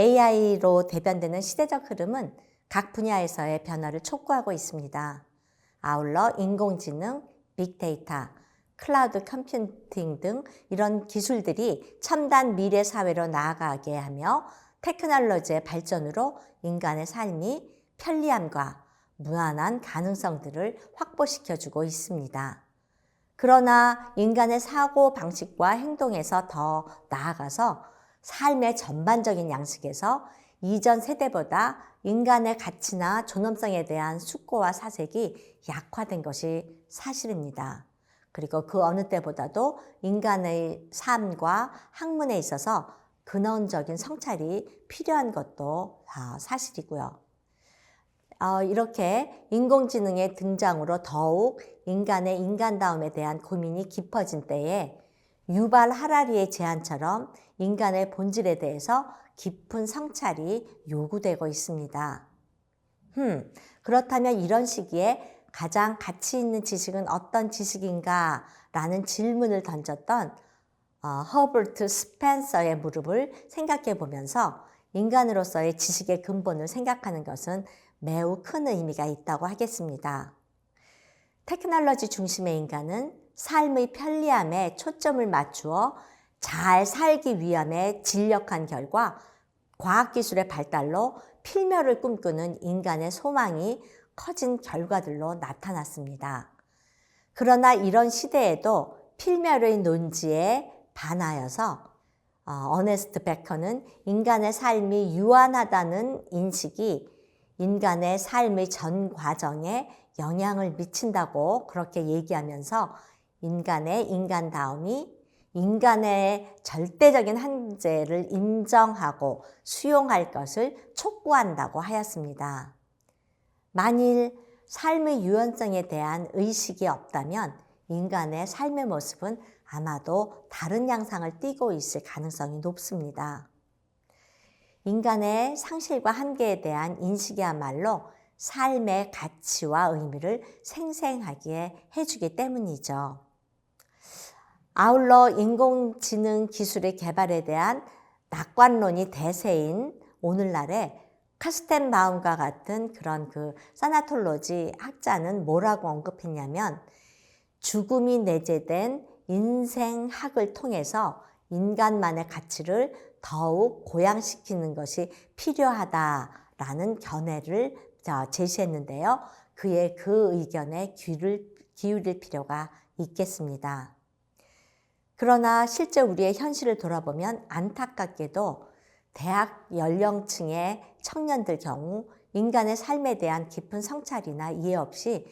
AI로 대변되는 시대적 흐름은 각 분야에서의 변화를 촉구하고 있습니다. 아울러 인공지능, 빅데이터, 클라우드 컴퓨팅 등 이런 기술들이 첨단 미래 사회로 나아가게 하며 테크놀로지의 발전으로 인간의 삶이 편리함과 무한한 가능성들을 확보시켜주고 있습니다. 그러나 인간의 사고 방식과 행동에서 더 나아가서 삶의 전반적인 양식에서 이전 세대보다 인간의 가치나 존엄성에 대한 숙고와 사색이 약화된 것이 사실입니다. 그리고 그 어느 때보다도 인간의 삶과 학문에 있어서 근원적인 성찰이 필요한 것도 사실이고요. 이렇게 인공지능의 등장으로 더욱 인간의 인간다움에 대한 고민이 깊어진 때에 유발 하라리의 제안처럼 인간의 본질에 대해서 깊은 성찰이 요구되고 있습니다. 그렇다면 이런 시기에 가장 가치 있는 지식은 어떤 지식인가? 라는 질문을 던졌던 허버트 스펜서의 무릎을 생각해 보면서 인간으로서의 지식의 근본을 생각하는 것은 매우 큰 의미가 있다고 하겠습니다. 테크놀로지 중심의 인간은 삶의 편리함에 초점을 맞추어 잘 살기 위함에 진력한 결과 과학기술의 발달로 필멸을 꿈꾸는 인간의 소망이 커진 결과들로 나타났습니다. 그러나 이런 시대에도 필멸의 논지에 반하여서 어네스트 베커는 인간의 삶이 유한하다는 인식이 인간의 삶의 전 과정에 영향을 미친다고 그렇게 얘기하면서 인간의 인간다움이 인간의 절대적인 한계를 인정하고 수용할 것을 촉구한다고 하였습니다. 만일 삶의 유연성에 대한 의식이 없다면 인간의 삶의 모습은 아마도 다른 양상을 띠고 있을 가능성이 높습니다. 인간의 상실과 한계에 대한 인식이야말로 삶의 가치와 의미를 생생하게 해주기 때문이죠. 아울러 인공지능 기술의 개발에 대한 낙관론이 대세인 오늘날에 카스텐바움과 같은 그런 사나톨로지 학자는 뭐라고 언급했냐면 죽음이 내재된 인생학을 통해서 인간만의 가치를 더욱 고양시키는 것이 필요하다라는 견해를 제시했는데요. 그의 그 의견에 귀를 기울일 필요가 있겠습니다. 그러나 실제 우리의 현실을 돌아보면 안타깝게도 대학 연령층의 청년들 경우 인간의 삶에 대한 깊은 성찰이나 이해 없이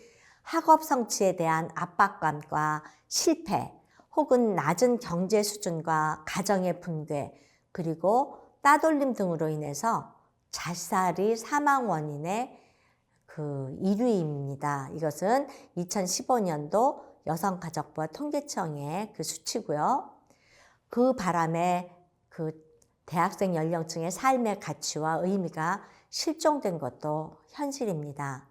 학업 성취에 대한 압박감과 실패 혹은 낮은 경제 수준과 가정의 붕괴 그리고 따돌림 등으로 인해서 자살이 사망 원인의 1위입니다. 이것은 2015년도 여성가족부와 통계청의 수치고요. 그 바람에 대학생 연령층의 삶의 가치와 의미가 실종된 것도 현실입니다.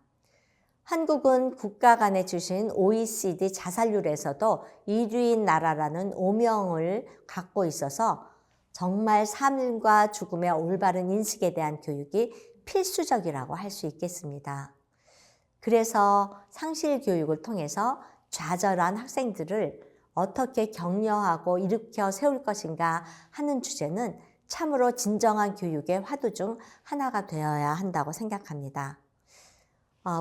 한국은 국가 간에 주신 OECD 자살률에서도 1위인 나라라는 오명을 갖고 있어서 정말 삶과 죽음의 올바른 인식에 대한 교육이 필수적이라고 할 수 있겠습니다. 그래서 상실 교육을 통해서 좌절한 학생들을 어떻게 격려하고 일으켜 세울 것인가 하는 주제는 참으로 진정한 교육의 화두 중 하나가 되어야 한다고 생각합니다.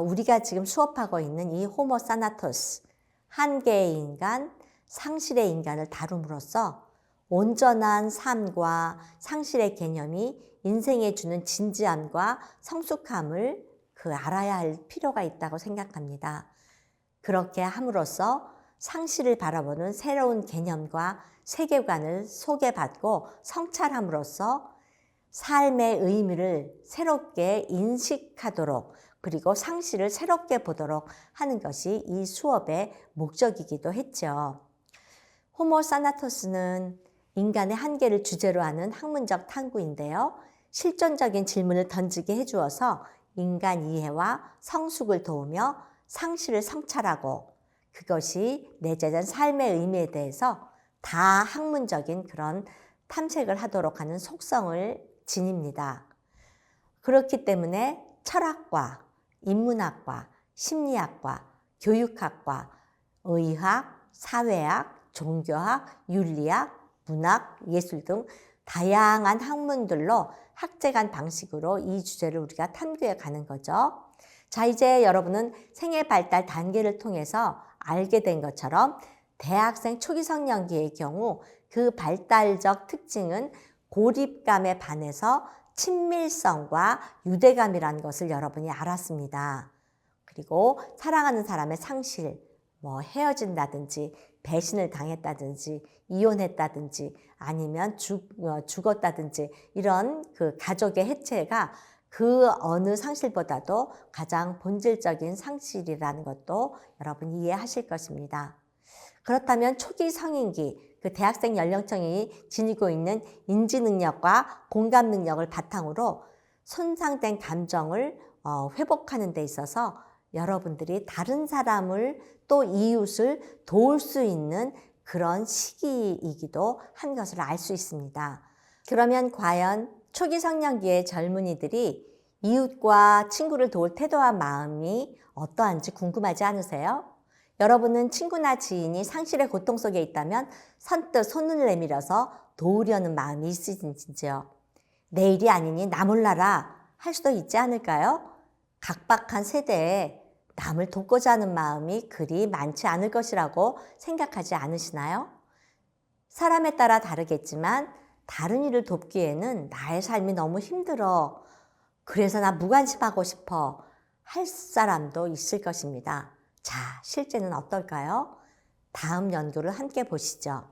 우리가 지금 수업하고 있는 이 호모 사나토스, 한계의 인간, 상실의 인간을 다룸으로써 온전한 삶과 상실의 개념이 인생에 주는 진지함과 성숙함을 알아야 할 필요가 있다고 생각합니다. 그렇게 함으로써 상실을 바라보는 새로운 개념과 세계관을 소개받고 성찰함으로써 삶의 의미를 새롭게 인식하도록 그리고 상실을 새롭게 보도록 하는 것이 이 수업의 목적이기도 했죠. 호모 사나토스는 인간의 한계를 주제로 하는 학문적 탐구인데요. 실존적인 질문을 던지게 해주어서 인간 이해와 성숙을 도우며 상실을 성찰하고 그것이 내재된 삶의 의미에 대해서 다 학문적인 그런 탐색을 하도록 하는 속성을 지닙니다. 그렇기 때문에 철학과 인문학과 심리학과 교육학과 의학, 사회학, 종교학, 윤리학, 문학, 예술 등 다양한 학문들로 학제간 방식으로 이 주제를 우리가 탐구해 가는 거죠. 자, 이제 여러분은 생애 발달 단계를 통해서 알게 된 것처럼 대학생 초기 성장기의 경우 그 발달적 특징은 고립감에 반해서 친밀성과 유대감이라는 것을 여러분이 알았습니다. 그리고 사랑하는 사람의 상실, 헤어진다든지 배신을 당했다든지 이혼했다든지 아니면 죽었다든지 이런 그 가족의 해체가 그 어느 상실보다도 가장 본질적인 상실이라는 것도 여러분 이해하실 것입니다. 그렇다면 초기 성인기, 그 대학생 연령층이 지니고 있는 인지 능력과 공감 능력을 바탕으로 손상된 감정을 회복하는 데 있어서 여러분들이 다른 사람을 또 이웃을 도울 수 있는 그런 시기이기도 한 것을 알 수 있습니다. 그러면 과연 초기 성장기의 젊은이들이 이웃과 친구를 도울 태도와 마음이 어떠한지 궁금하지 않으세요? 여러분은 친구나 지인이 상실의 고통 속에 있다면 선뜻 손을 내밀어서 도우려는 마음이 있으신지요? 내 일이 아니니 나 몰라라 할 수도 있지 않을까요? 각박한 세대에 남을 돕고자 하는 마음이 그리 많지 않을 것이라고 생각하지 않으시나요? 사람에 따라 다르겠지만 다른 일을 돕기에는 나의 삶이 너무 힘들어. 그래서 나 무관심하고 싶어. 할 사람도 있을 것입니다. 자, 실제는 어떨까요? 다음 연구를 함께 보시죠.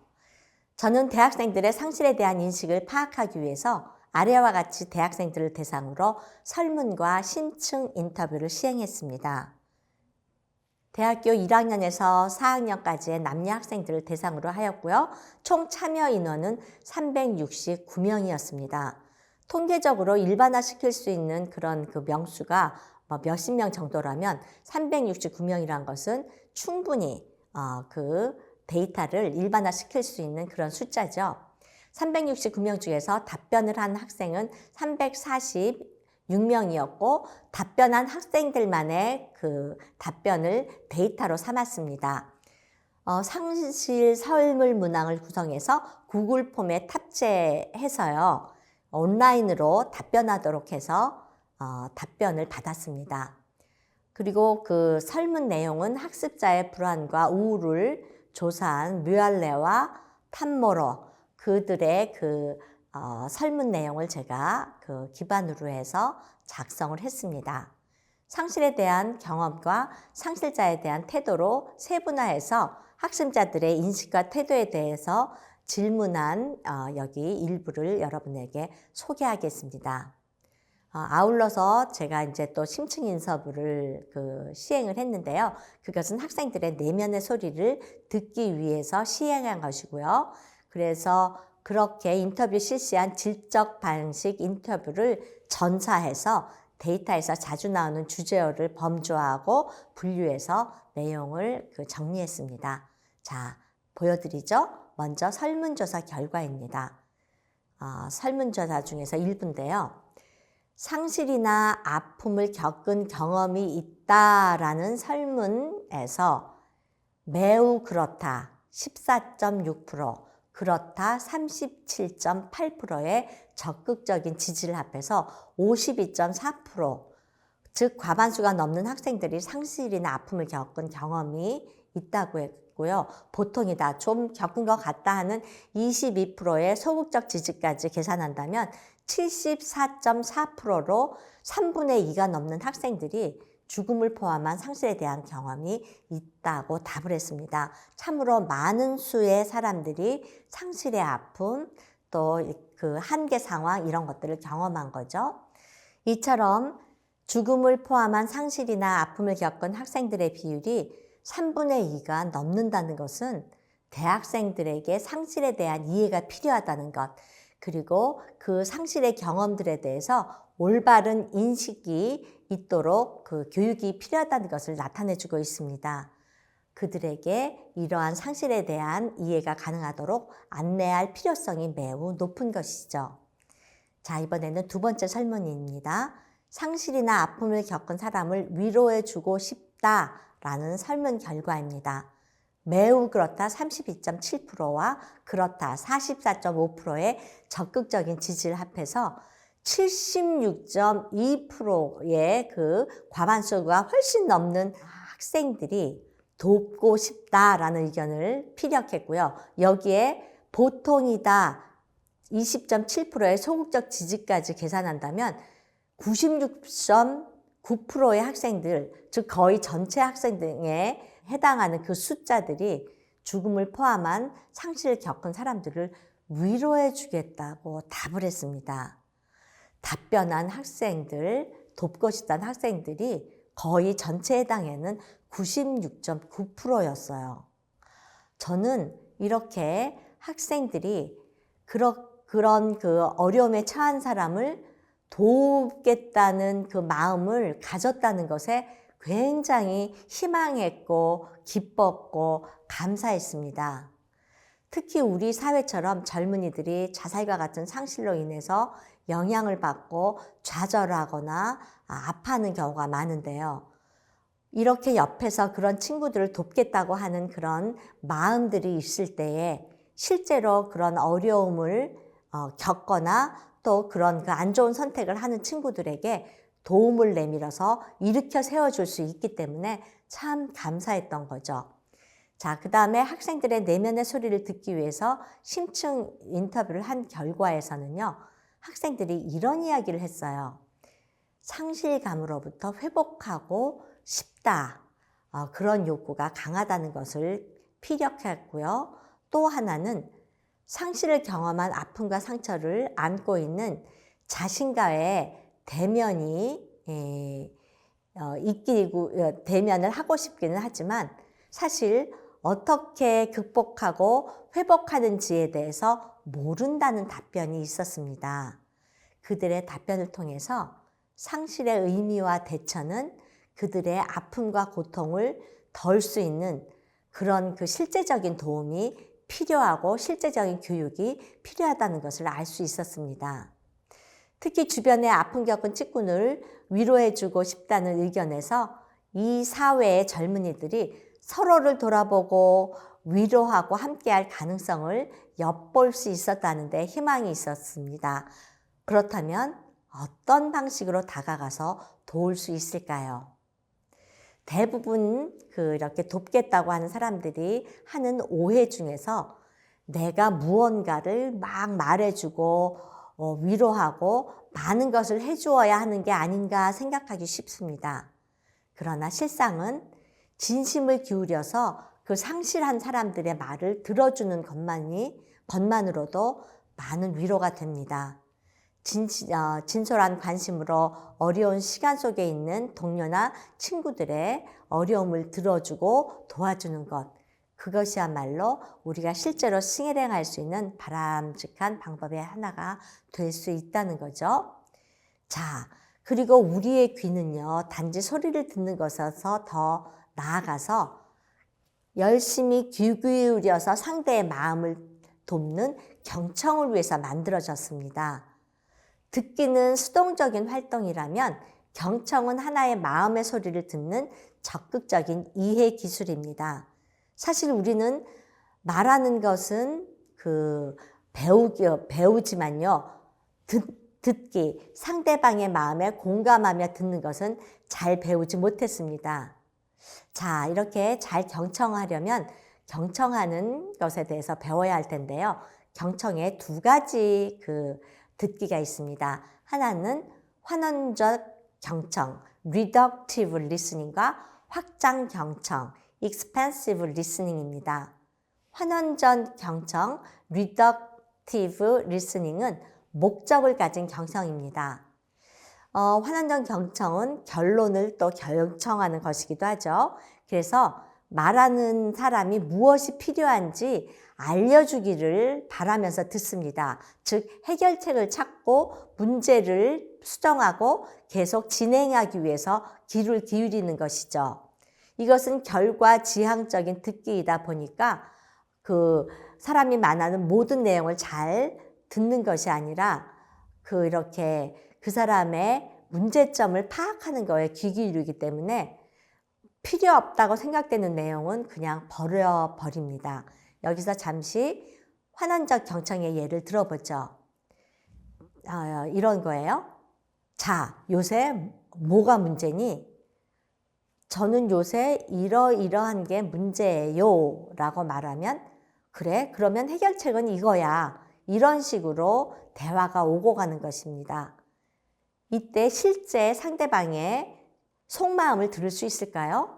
저는 대학생들의 상실에 대한 인식을 파악하기 위해서 아래와 같이 대학생들을 대상으로 설문과 심층 인터뷰를 시행했습니다. 대학교 1학년에서 4학년까지의 남녀 학생들을 대상으로 하였고요. 총 참여 인원은 369명이었습니다. 통계적으로 일반화시킬 수 있는 그런 그 명수가 몇십 명 정도라면 369명이란 것은 충분히 그 데이터를 일반화시킬 수 있는 그런 숫자죠. 369명 중에서 답변을 한 학생은 346명이었고 답변한 학생들만의 그 답변을 데이터로 삼았습니다. 상실 설문 문항을 구성해서 구글 폼에 탑재해서요. 온라인으로 답변하도록 해서 답변을 받았습니다. 그리고 그 설문 내용은 학습자의 불안과 우울을 조사한 뮤알레와 탐모로 그들의 그 설문 내용을 제가 그 기반으로 해서 작성을 했습니다. 상실에 대한 경험과 상실자에 대한 태도로 세분화해서 학습자들의 인식과 태도에 대해서 질문한 여기 일부를 여러분에게 소개하겠습니다. 아울러서 제가 이제 또 심층 인터뷰를 시행을 했는데요. 그것은 학생들의 내면의 소리를 듣기 위해서 시행한 것이고요. 그래서 그렇게 인터뷰 실시한 질적 방식 인터뷰를 전사해서 데이터에서 자주 나오는 주제어를 범주화하고 분류해서 내용을 정리했습니다. 자, 보여드리죠? 먼저 설문조사 결과입니다. 설문조사 중에서 일부인데요. 상실이나 아픔을 겪은 경험이 있다라는 설문에서 매우 그렇다 14.6%, 그렇다 37.8%의 적극적인 지지를 합해서 52.4%, 즉 과반수가 넘는 학생들이 상실이나 아픔을 겪은 경험이 있다고 했고요. 보통이다, 좀 겪은 것 같다 하는 22%의 소극적 지지까지 계산한다면 74.4%로 3분의 2가 넘는 학생들이 죽음을 포함한 상실에 대한 경험이 있다고 답을 했습니다. 참으로 많은 수의 사람들이 상실의 아픔, 또 그 한계 상황 이런 것들을 경험한 거죠. 이처럼 죽음을 포함한 상실이나 아픔을 겪은 학생들의 비율이 3분의 2가 넘는다는 것은 대학생들에게 상실에 대한 이해가 필요하다는 것, 그리고 그 상실의 경험들에 대해서 올바른 인식이 있도록 그 교육이 필요하다는 것을 나타내주고 있습니다. 그들에게 이러한 상실에 대한 이해가 가능하도록 안내할 필요성이 매우 높은 것이죠. 자, 이번에는 두 번째 설문입니다. 상실이나 아픔을 겪은 사람을 위로해주고 싶다라는 설문 결과입니다. 매우 그렇다 32.7%와 그렇다 44.5%의 적극적인 지지를 합해서 76.2%의 그 과반수가 훨씬 넘는 학생들이 돕고 싶다라는 의견을 피력했고요. 여기에 보통이다 20.7%의 소극적 지지까지 계산한다면 96.9%의 학생들, 즉 거의 전체 학생 등에 해당하는 그 숫자들이 죽음을 포함한 상실을 겪은 사람들을 위로해 주겠다고 답을 했습니다. 답변한 학생들, 돕고 싶다는 학생들이 거의 전체에 해당에는 96.9%였어요. 저는 이렇게 학생들이 그런 그 어려움에 처한 사람을 돕겠다는 그 마음을 가졌다는 것에 굉장히 희망했고 기뻤고 감사했습니다. 특히 우리 사회처럼 젊은이들이 자살과 같은 상실로 인해서 영향을 받고 좌절하거나 아파하는 경우가 많은데요. 이렇게 옆에서 그런 친구들을 돕겠다고 하는 그런 마음들이 있을 때에 실제로 그런 어려움을 겪거나 또 그런 그 안 좋은 선택을 하는 친구들에게 도움을 내밀어서 일으켜 세워줄 수 있기 때문에 참 감사했던 거죠. 자, 그 다음에 학생들의 내면의 소리를 듣기 위해서 심층 인터뷰를 한 결과에서는요, 학생들이 이런 이야기를 했어요. 상실감으로부터 회복하고 싶다. 그런 욕구가 강하다는 것을 피력했고요. 또 하나는 상실을 경험한 아픔과 상처를 안고 있는 자신과의 대면이 대면을 하고 싶기는 하지만 사실 어떻게 극복하고 회복하는지에 대해서 모른다는 답변이 있었습니다. 그들의 답변을 통해서 상실의 의미와 대처는 그들의 아픔과 고통을 덜 수 있는 그런 그 실제적인 도움이 필요하고 실제적인 교육이 필요하다는 것을 알 수 있었습니다. 특히 주변에 아픔 겪은 직군을 위로해주고 싶다는 의견에서 이 사회의 젊은이들이 서로를 돌아보고 위로하고 함께할 가능성을 엿볼 수 있었다는 데 희망이 있었습니다. 그렇다면 어떤 방식으로 다가가서 도울 수 있을까요? 대부분 이렇게 돕겠다고 하는 사람들이 하는 오해 중에서 내가 무언가를 막 말해주고 위로하고 많은 것을 해주어야 하는 게 아닌가 생각하기 쉽습니다. 그러나 실상은 진심을 기울여서 그 상실한 사람들의 말을 들어주는 것만으로도 많은 위로가 됩니다. 진솔한 관심으로 어려운 시간 속에 있는 동료나 친구들의 어려움을 들어주고 도와주는 것, 그것이야말로 우리가 실제로 실행할 수 있는 바람직한 방법의 하나가 될 수 있다는 거죠. 자, 그리고 우리의 귀는요, 단지 소리를 듣는 것에서 더 나아가서 열심히 귀 기울여서 상대의 마음을 돕는 경청을 위해서 만들어졌습니다. 듣기는 수동적인 활동이라면 경청은 하나의 마음의 소리를 듣는 적극적인 이해 기술입니다. 사실 우리는 말하는 것은 배우지만요, 듣기, 상대방의 마음에 공감하며 듣는 것은 잘 배우지 못했습니다. 자, 이렇게 잘 경청하려면 경청하는 것에 대해서 배워야 할 텐데요. 경청에 두 가지 듣기가 있습니다. 하나는 환원적 경청, reductive listening과 확장 경청, expansive listening입니다. 환원적 경청, reductive listening은 목적을 가진 경청입니다. 환원적 경청은 결론을 또 경청하는 것이기도 하죠. 그래서 말하는 사람이 무엇이 필요한지 알려주기를 바라면서 듣습니다. 즉 해결책을 찾고 문제를 수정하고 계속 진행하기 위해서 귀를 기울이는 것이죠. 이것은 결과지향적인 듣기이다 보니까 사람이 말하는 모든 내용을 잘 듣는 것이 아니라 이렇게 그 사람의 문제점을 파악하는 거에 귀 기울이기 때문에 필요 없다고 생각되는 내용은 그냥 버립니다. 여기서 잠시 환원적 경청의 예를 들어보죠. 이런 거예요. 자, 요새 뭐가 문제니? 저는 요새 이러이러한 게 문제예요 라고 말하면 그래? 그러면 해결책은 이거야. 이런 식으로 대화가 오고 가는 것입니다. 이때 실제 상대방의 속마음을 들을 수 있을까요?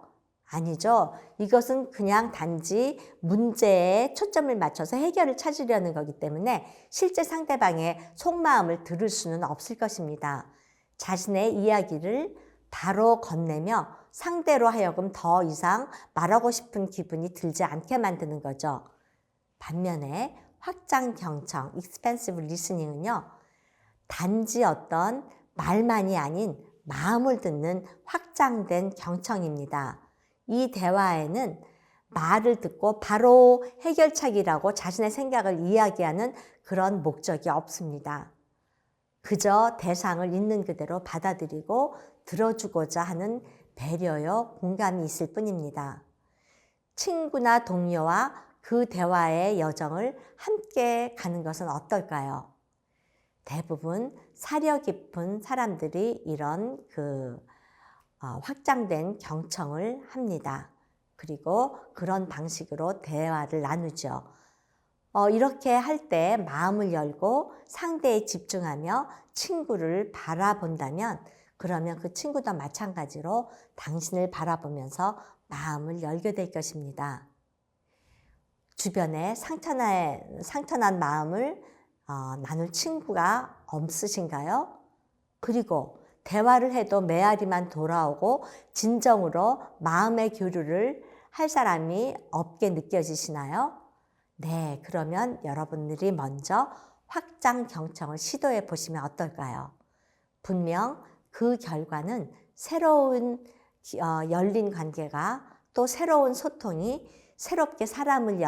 아니죠. 이것은 그냥 단지 문제에 초점을 맞춰서 해결을 찾으려는 거기 때문에 실제 상대방의 속마음을 들을 수는 없을 것입니다. 자신의 이야기를 바로 건네며 상대로 하여금 더 이상 말하고 싶은 기분이 들지 않게 만드는 거죠. 반면에 확장 경청, expansive listening은요, 단지 어떤 말만이 아닌 마음을 듣는 확장된 경청입니다. 이 대화에는 말을 듣고 바로 해결책이라고 자신의 생각을 이야기하는 그런 목적이 없습니다. 그저 대상을 있는 그대로 받아들이고 들어주고자 하는 배려요, 공감이 있을 뿐입니다. 친구나 동료와 그 대화의 여정을 함께 가는 것은 어떨까요? 대부분 사려 깊은 사람들이 이런 확장된 경청을 합니다. 그리고 그런 방식으로 대화를 나누죠. 이렇게 할 때 마음을 열고 상대에 집중하며 친구를 바라본다면 그러면 그 친구도 마찬가지로 당신을 바라보면서 마음을 열게 될 것입니다. 주변에 상처난 마음을 나눌 친구가 없으신가요? 그리고 대화를 해도 메아리만 돌아오고 진정으로 마음의 교류를 할 사람이 없게 느껴지시나요? 네, 그러면 여러분들이 먼저 확장 경청을 시도해 보시면 어떨까요? 분명 그 결과는 새로운 열린 관계가 또 새로운 소통이 새롭게 사람을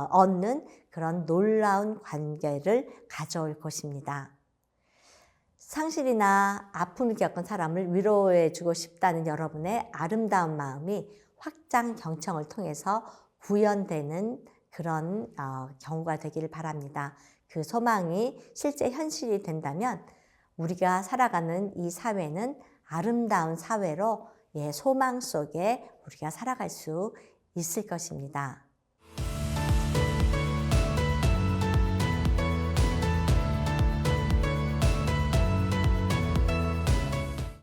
얻는 그런 놀라운 관계를 가져올 것입니다. 상실이나 아픔을 겪은 사람을 위로해 주고 싶다는 여러분의 아름다운 마음이 확장 경청을 통해서 구현되는 그런 경우가 되기를 바랍니다. 그 소망이 실제 현실이 된다면 우리가 살아가는 이 사회는 아름다운 사회로 소망 속에 우리가 살아갈 수 있을 것입니다.